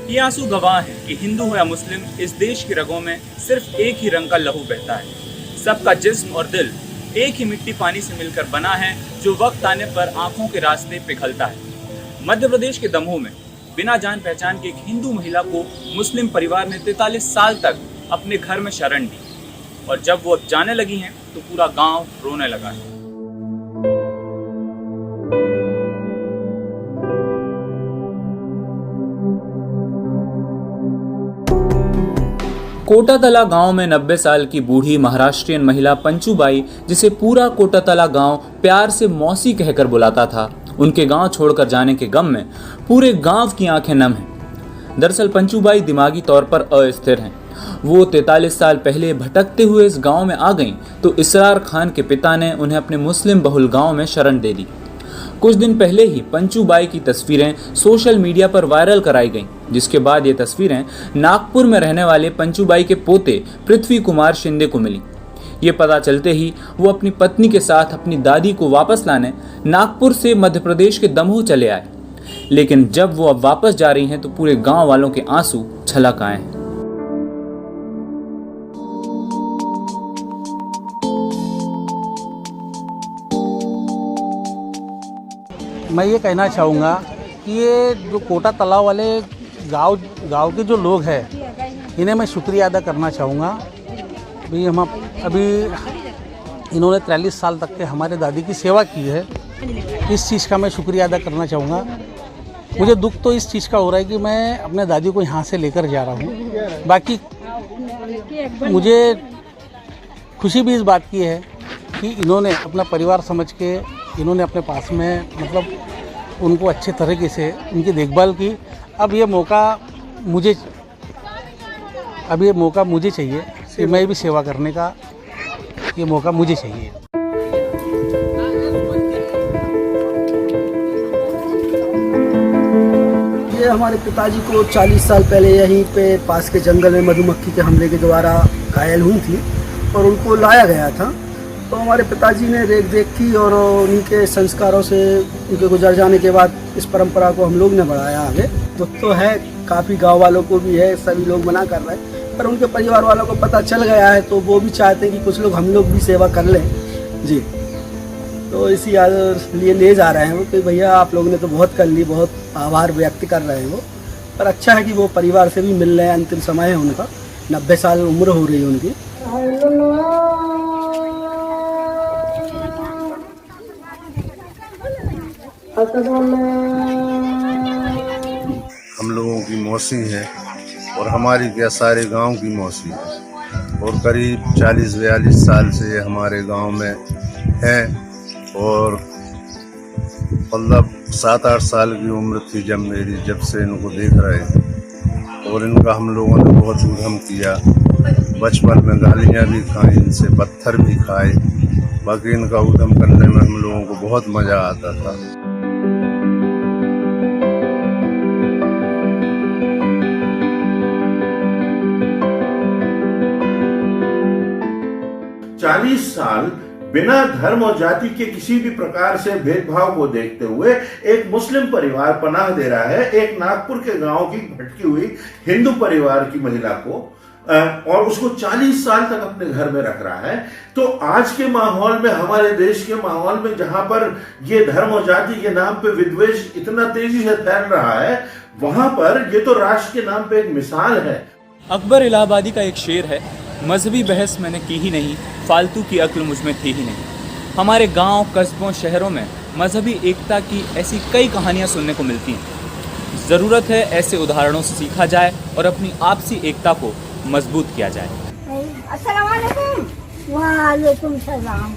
ये आंसू गवाह हैं कि हिंदू हो या मुस्लिम, इस देश की रगों में सिर्फ एक ही रंग का लहू बहता है। सबका जिस्म और दिल एक ही मिट्टी पानी से मिलकर बना है, जो वक्त आने पर आंखों के रास्ते पिघलता है। मध्य प्रदेश के दमोह में बिना जान पहचान के एक हिंदू महिला को मुस्लिम परिवार ने 43 साल तक अपने घर में शरण दी, और जब वो अब जाने लगी हैं तो पूरा गांव रोने लगा है। कोटातला गांव में 90 साल की बूढ़ी महाराष्ट्रियन महिला पंचूबाई, जिसे पूरा कोटातला गांव प्यार से मौसी कहकर बुलाता था, उनके गांव छोड़कर जाने के गम में पूरे गांव की आंखें नम हैं। दरअसल पंचूबाई दिमागी तौर पर अस्थिर हैं। वो 43 साल पहले भटकते हुए इस गांव में आ गईं तो इसरार खान के पिता ने उन्हें अपने मुस्लिम बहुल गांव में शरण दे दी। कुछ दिन पहले ही पंचूबाई की तस्वीरें सोशल मीडिया पर वायरल कराई गईं, जिसके बाद ये तस्वीरें नागपुर में रहने वाले पंचूबाई के पोते पृथ्वी कुमार शिंदे को मिली। ये पता चलते ही वो अपनी पत्नी के साथ अपनी दादी को वापस लाने नागपुर से मध्य प्रदेश के दमोह चले आए, लेकिन जब वो अब वापस जा रही हैं तो पूरे गांव वालों के आंसू छलक आए हैं। मैं ये कहना चाहूँगा कि ये जो कोटा तालाब वाले गांव के जो लोग हैं, इन्हें मैं शुक्रिया अदा करना चाहूँगा। भाई हम अभी इन्होंने 43 साल तक के हमारे दादी की सेवा की है, इस चीज़ का मैं शुक्रिया अदा करना चाहूँगा। मुझे दुख तो इस चीज़ का हो रहा है कि मैं अपने दादी को यहाँ से लेकर जा रहा हूँ। बाकी मुझे खुशी भी इस बात की है कि इन्होंने अपना परिवार समझ के इन्होंने अपने पास में मतलब उनको अच्छे तरीके से उनकी देखभाल की। अब ये मौका मुझे चाहिए कि मैं भी सेवा करने का, ये मौका मुझे चाहिए। ये हमारे पिताजी को 40 साल पहले यहीं पे पास के जंगल में मधुमक्खी के हमले के द्वारा घायल हुई थी और उनको लाया गया था। तो हमारे पिताजी ने देख की और उन्हीं के संस्कारों से उनके गुजर जाने के बाद इस परंपरा को हम लोग ने बढ़ाया आगे। दुख तो है, काफ़ी गांव वालों को भी है, सभी लोग मना कर रहे हैं, पर उनके परिवार वालों को पता चल गया है तो वो भी चाहते हैं कि कुछ लोग हम लोग भी सेवा कर लें जी। तो इसी लिए ले जा रहे हैं वो कि भैया आप लोगों ने तो बहुत कर ली, बहुत आभार व्यक्त कर रहे हैं वो। पर अच्छा है कि वो परिवार से भी मिल रहे हैं। अंतिम समय है उनका, 90 साल उम्र हो रही है उनकी। हम लोगों की मौसी है और हमारी क्या सारे गांव की मौसी है, और करीब 40-42 साल से हमारे गांव में है, और मतलब 7-8 साल की उम्र थी जब से इनको देख रहे हैं, और इनका हम लोगों ने बहुत उद्यम किया। बचपन में गालियाँ भी खाई, इनसे पत्थर भी खाए, बाकी इनका उद्यम करने में हम लोगों को बहुत मज़ा आता था। चालीस साल बिना धर्म और जाति के किसी भी प्रकार से भेदभाव को देखते हुए एक मुस्लिम परिवार पनाह दे रहा है एक नागपुर के गांव की भटकी हुई हिंदू परिवार की महिला को, और उसको 40 साल तक अपने घर में रख रहा है। तो आज के माहौल में, हमारे देश के माहौल में, जहां पर ये धर्म और जाति के नाम पे विद्वेष इतना तेजी से फैल रहा है, वहां पर ये तो राष्ट्र के नाम पे एक मिसाल है। अकबर इलाहाबादी का एक शेर है, मजहबी बहस मैंने की ही नहीं, फालतू की अक्ल मुझ में थी ही नहीं। हमारे गांव, कस्बों, शहरों में मजहबी एकता की ऐसी कई कहानियां सुनने को मिलती हैं। ज़रूरत है ऐसे उदाहरणों से सीखा जाए और अपनी आपसी एकता को मजबूत किया जाए। अस्सलाम वालेकुम। वालेकुम सलाम।